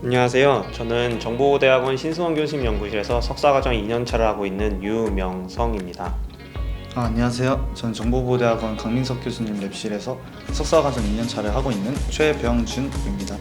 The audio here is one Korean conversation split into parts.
안녕하세요. 저는 정보대학원 신승원 교수님 연구실에서 석사과정 2년차를 하고 있는 유명성입니다. 안녕하세요. 저는 정보보호대학원 강민석 교수님 랩실에서 석사과정 2년차를 하고 있는 최병준입니다.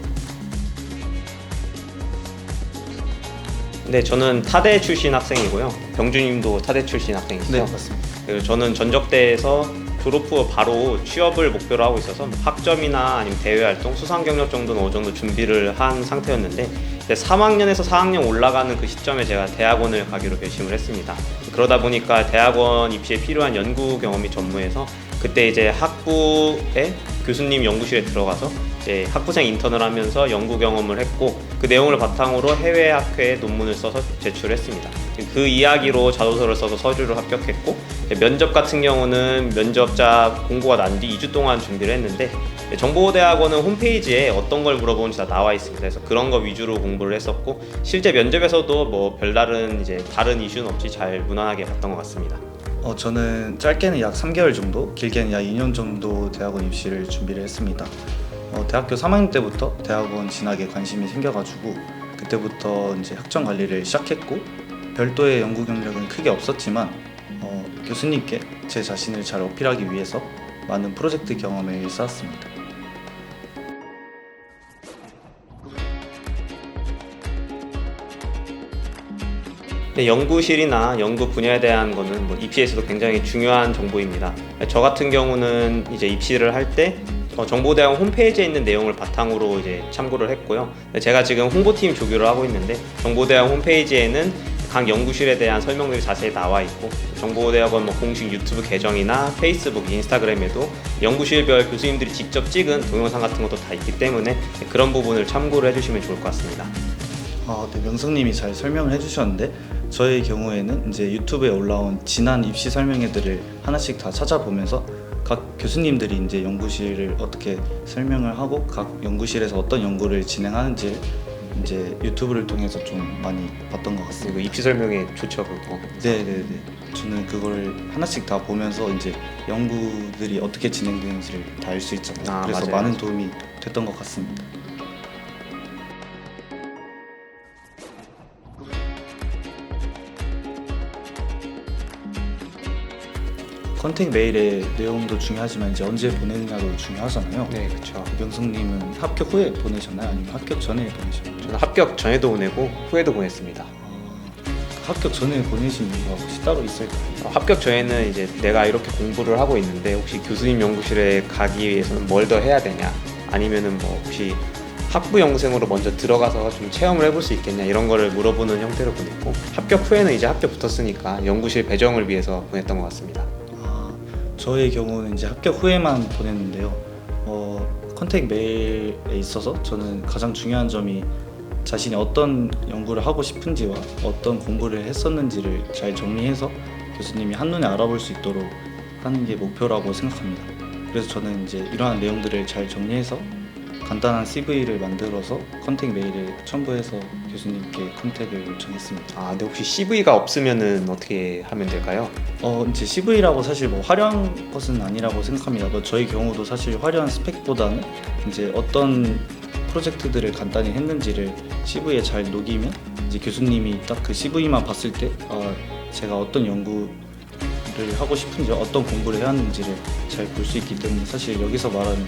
네, 저는 타대 출신 학생이고요. 병준님도 타대 출신 학생이시죠? 네, 맞습니다. 그리고 저는 전적대에서 졸업 후 바로 취업을 목표로 하고 있어서 학점이나 아니면 대외 활동, 수상 경력 정도는 어느 정도 준비를 한 상태였는데 3학년에서 4학년 올라가는 그 시점에 제가 대학원을 가기로 결심을 했습니다. 그러다 보니까 대학원 입시에 필요한 연구 경험이 전무해서 그때 이제 학부의 교수님 연구실에 들어가서 이제 학부생 인턴을 하면서 연구 경험을 했고 그 내용을 바탕으로 해외 학회에 논문을 써서 제출했습니다. 그 이야기로 자소서를 써서 서류를 합격했고 면접 같은 경우는 면접자 공고가 난 뒤 2주 동안 준비를 했는데 정보대학원은 홈페이지에 어떤 걸 물어보는지 다 나와 있습니다. 그래서 그런 거 위주로 공부를 했었고 실제 면접에서도 뭐 별다른 다른 이슈는 없이 잘 무난하게 갔던 것 같습니다. 저는 짧게는 약 3개월 정도, 길게는 약 2년 정도 대학원 입시를 준비를 했습니다. 대학교 3학년 때부터 대학원 진학에 관심이 생겨가지고 그때부터 이제 학점 관리를 시작했고 별도의 연구 경력은 크게 없었지만 교수님께 제 자신을 잘 어필하기 위해서 많은 프로젝트 경험을 쌓았습니다. 네, 연구실이나 연구 분야에 대한 거는 뭐 입시에서도 굉장히 중요한 정보입니다. 저 같은 경우는 이제 입시를 할 때 정보대학원 홈페이지에 있는 내용을 바탕으로 이제 참고를 했고요. 제가 지금 홍보팀 조교를 하고 있는데 정보대학원 홈페이지에는 각 연구실에 대한 설명들이 자세히 나와 있고 정보대학원 공식 유튜브 계정이나 페이스북, 인스타그램에도 연구실별 교수님들이 직접 찍은 동영상 같은 것도 다 있기 때문에 그런 부분을 참고를 해주시면 좋을 것 같습니다. 네, 명성님이 잘 설명을 해주셨는데 저의 경우에는 이제 유튜브에 올라온 지난 입시 설명회들을 하나씩 다 찾아보면서 각 교수님들이 이제 연구실을 어떻게 설명을 하고 각 연구실에서 어떤 연구를 진행하는지 이제 유튜브를 통해서 좀 많이 봤던 것 같습니다. 그리고 입시 설명회 좋죠, 그거. 네네네. 저는 그걸 하나씩 다 보면서 이제 연구들이 어떻게 진행되는지를 다 알 수 있잖아요. 그래서 맞아요. 많은 도움이 됐던 것 같습니다. 컨택 메일의 내용도 중요하지만 이제 언제 보내느냐도 중요하잖아요. 네, 그렇죠. 명성님은 합격 후에 보내셨나요? 아니면 합격 전에 보내셨나요? 저는 합격 전에도 보내고 후에도 보냈습니다. 합격 전에 보내신 이유가 혹시 따로 있을까요? 합격 전에는 이제 내가 이렇게 공부를 하고 있는데 혹시 교수님 연구실에 가기 위해서는 뭘 더 해야 되냐, 아니면은 뭐 혹시 학부 연구생으로 먼저 들어가서 좀 체험을 해볼 수 있겠냐, 이런 거를 물어보는 형태로 보냈고 합격 후에는 이제 합격 붙었으니까 연구실 배정을 위해서 보냈던 것 같습니다. 저의 경우는 이제 합격 후에만 보냈는데요. 컨택 메일에 있어서 저는 가장 중요한 점이 자신이 어떤 연구를 하고 싶은지와 어떤 공부를 했었는지를 잘 정리해서 교수님이 한눈에 알아볼 수 있도록 하는 게 목표라고 생각합니다. 그래서 저는 이제 이러한 내용들을 잘 정리해서 간단한 CV를 만들어서 컨택 메일에 첨부해서 교수님께 컨택을 요청했습니다. 근데 혹시 CV가 없으면은 어떻게 하면 될까요? 이제 CV라고 사실 뭐 화려한 것은 아니라고 생각합니다. 저희 경우도 사실 화려한 스펙보다는 이제 어떤 프로젝트들을 간단히 했는지를 CV에 잘 녹이면 이제 교수님이 딱 그 CV만 봤을 때 제가 어떤 연구를 하고 싶은지 어떤 공부를 해왔는지를 잘 볼 수 있기 때문에 사실 여기서 말하는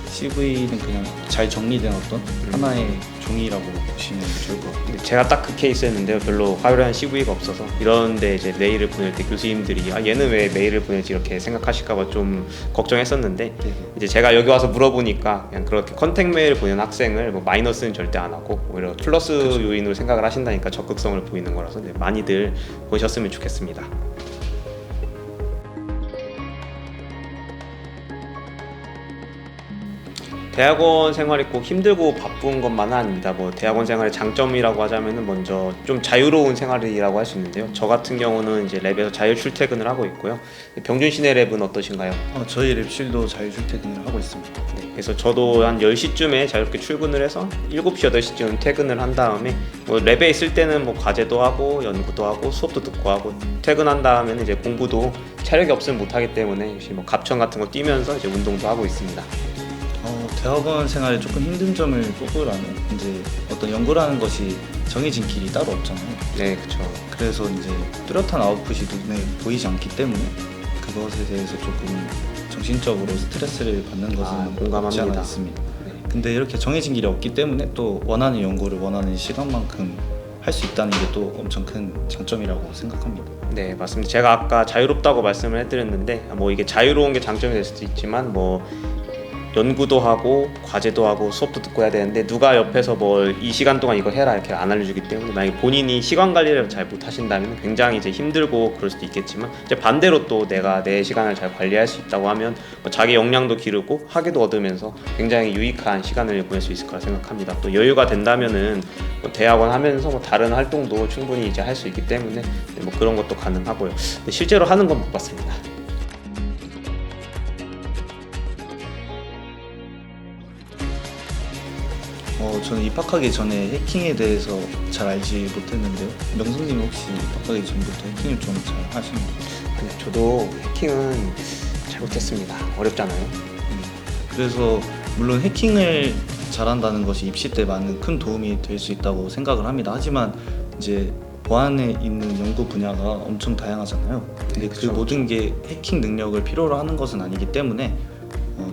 CV는 그냥 잘 정리된 어떤 하나의 종이라고 보시면 좋을 것 같아요. 제가 딱 그 케이스였는데요. 별로 화려한 CV가 없어서 이런데 이제 메일을 보낼 때 교수님들이 얘는 왜 메일을 보내지 이렇게 생각하실까봐 좀 걱정했었는데 이제 제가 여기 와서 물어보니까 그냥 그렇게 컨택 메일을 보내는 학생을 뭐 마이너스는 절대 안 하고 오히려 플러스 요인으로 생각을 하신다니까 적극성을 보이는 거라서 많이들 보셨으면 좋겠습니다. 대학원 생활이 꼭 힘들고 바쁜 것만은 아닙니다. 뭐 대학원 생활의 장점이라고 하자면은 먼저 좀 자유로운 생활이라고 할 수 있는데요. 저 같은 경우는 이제 랩에서 자유 출퇴근을 하고 있고요. 병준 씨네 랩은 어떠신가요? 저희 랩실도 자유 출퇴근을 하고 있습니다. 네, 그래서 저도 한 10시쯤에 자유롭게 출근을 해서 7시, 8시쯤 퇴근을 한 다음에 뭐 랩에 있을 때는 뭐 과제도 하고 연구도 하고 수업도 듣고 하고 퇴근한 다음에는 이제 공부도 체력이 없으면 못 하기 때문에 역시 뭐 갑천 같은 거 뛰면서 이제 운동도 하고 있습니다. 대학원 생활에 조금 힘든 점을 꼽으라면 이제 어떤 연구라는 것이 정해진 길이 따로 없잖아요. 네, 그렇죠. 그래서 이제 뚜렷한 아웃풋이 눈에 보이지 않기 때문에 그것에 대해서 조금 정신적으로 스트레스를 받는 것은 없지 공감합니다. 않아 있습니다. 네. 근데 이렇게 정해진 길이 없기 때문에 또 원하는 연구를 원하는 시간만큼 할 수 있다는 게 또 엄청 큰 장점이라고 생각합니다. 네, 맞습니다. 제가 아까 자유롭다고 말씀을 해드렸는데 뭐 이게 자유로운 게 장점이 될 수도 있지만 뭐 연구도 하고 과제도 하고 수업도 듣고 해야 되는데 누가 옆에서 뭐 이 시간 동안 이거 해라 이렇게 안 알려주기 때문에 만약에 본인이 시간 관리를 잘 못하신다면 굉장히 이제 힘들고 그럴 수도 있겠지만 이제 반대로 또 내가 내 시간을 잘 관리할 수 있다고 하면 뭐 자기 역량도 기르고 학위도 얻으면서 굉장히 유익한 시간을 보낼 수 있을 거라 생각합니다. 또 여유가 된다면은 뭐 대학원 하면서 뭐 다른 활동도 충분히 이제 할 수 있기 때문에 뭐 그런 것도 가능하고요. 근데 실제로 하는 건 못 봤습니다. 저는 입학하기 전에 해킹에 대해서 잘 알지 못했는데요. 명수님 혹시 입학하기 전부터 해킹을 좀 잘 하시나요? 근데 저도 해킹은 잘 못했습니다. 어렵잖아요. 그래서 물론 해킹을 잘한다는 것이 입시 때 많은 큰 도움이 될 수 있다고 생각을 합니다. 하지만 이제 보안에 있는 연구 분야가 엄청 다양하잖아요. 근데 그 그쵸. 모든 게 해킹 능력을 필요로 하는 것은 아니기 때문에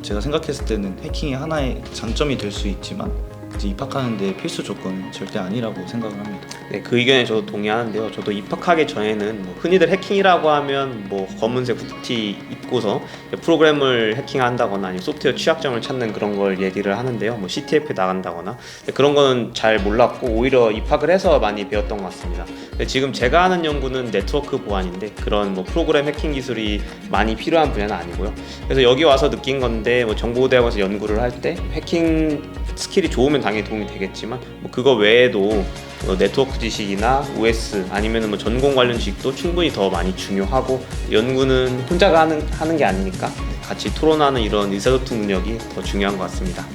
제가 생각했을 때는 해킹이 하나의 장점이 될 수 있지만 이제 입학하는데 필수 조건은 절대 아니라고 생각을 합니다. 네, 그 의견에 저도 동의하는데요. 저도 입학하기 전에는 뭐 흔히들 해킹이라고 하면 뭐 검은색 후드티 입고서 프로그램을 해킹한다거나 아니면 소프트웨어 취약점을 찾는 그런 걸 얘기를 하는데요. 뭐 CTF에 나간다거나 그런 거는 잘 몰랐고 오히려 입학을 해서 많이 배웠던 것 같습니다. 근데 지금 제가 하는 연구는 네트워크 보안인데 그런 뭐 프로그램 해킹 기술이 많이 필요한 분야는 아니고요. 그래서 여기 와서 느낀 건데 뭐 정보대학원에서 연구를 할 때 해킹 스킬이 좋으면 당연히 도움이 되겠지만 뭐 그거 외에도 네트워크 지식이나 OS 아니면 뭐 전공 관련 지식도 충분히 더 많이 중요하고 연구는 혼자가 하는 게 아니니까 같이 토론하는 이런 의사소통 능력이 더 중요한 것 같습니다.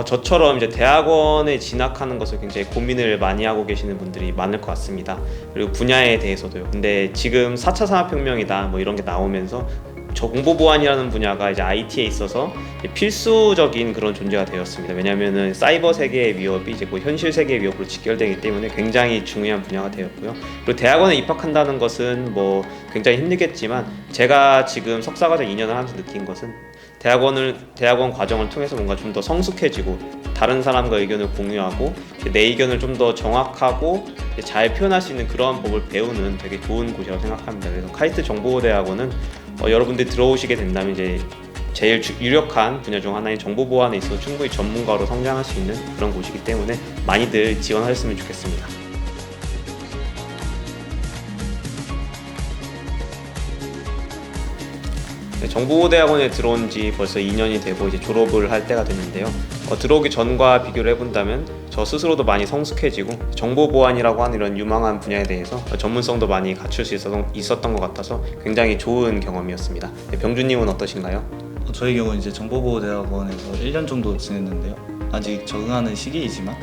저처럼 이제 대학원에 진학하는 것을 굉장히 고민을 많이 하고 계시는 분들이 많을 것 같습니다. 그리고 분야에 대해서도요. 근데 지금 4차 산업혁명이다 뭐 이런 게 나오면서 정보보안이라는 분야가 이제 IT에 있어서 이제 필수적인 그런 존재가 되었습니다. 왜냐하면은 사이버 세계의 위협이 이제 그 현실 세계의 위협으로 직결되기 때문에 굉장히 중요한 분야가 되었고요. 그리고 대학원에 입학한다는 것은 뭐 굉장히 힘들겠지만 제가 지금 석사과정 2년을 하면서 느낀 것은 대학원 과정을 통해서 뭔가 좀 더 성숙해지고 다른 사람과 의견을 공유하고 내 의견을 좀 더 정확하고 잘 표현할 수 있는 그런 법을 배우는 되게 좋은 곳이라고 생각합니다. 그래서 카이스트 정보대학원은 여러분들이 들어오시게 된다면 이제 제일 유력한 분야 중 하나인 정보보안에 있어서 충분히 전문가로 성장할 수 있는 그런 곳이기 때문에 많이들 지원하셨으면 좋겠습니다. 네, 정보대학원에 들어온 지 벌써 2년이 되고 이제 졸업을 할 때가 됐는데요. 들어오기 전과 비교를 해본다면 저 스스로도 많이 성숙해지고 정보보안이라고 하는 이런 유망한 분야에 대해서 전문성도 많이 갖출 수 있었던 것 같아서 굉장히 좋은 경험이었습니다. 네, 병준님은 어떠신가요? 저희 경우는 이제 정보보호대학원에서 1년 정도 지냈는데요. 아직 적응하는 시기이지만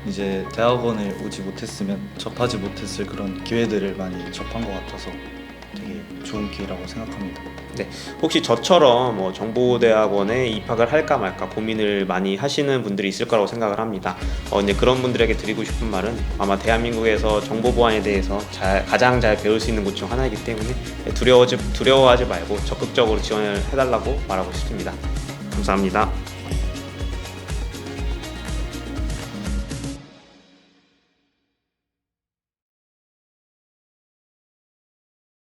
이제 대학원을 오지 못했으면 접하지 못했을 그런 기회들을 많이 접한 것 같아서 되게 좋은 기회라고 생각합니다. 네, 혹시 저처럼 정보대학원에 입학을 할까 말까 고민을 많이 하시는 분들이 있을 거라고 생각을 합니다. 이제 그런 분들에게 드리고 싶은 말은 아마 대한민국에서 정보보안에 대해서 가장 잘 배울 수 있는 곳 중 하나이기 때문에 두려워하지 말고 적극적으로 지원을 해달라고 말하고 싶습니다. 감사합니다.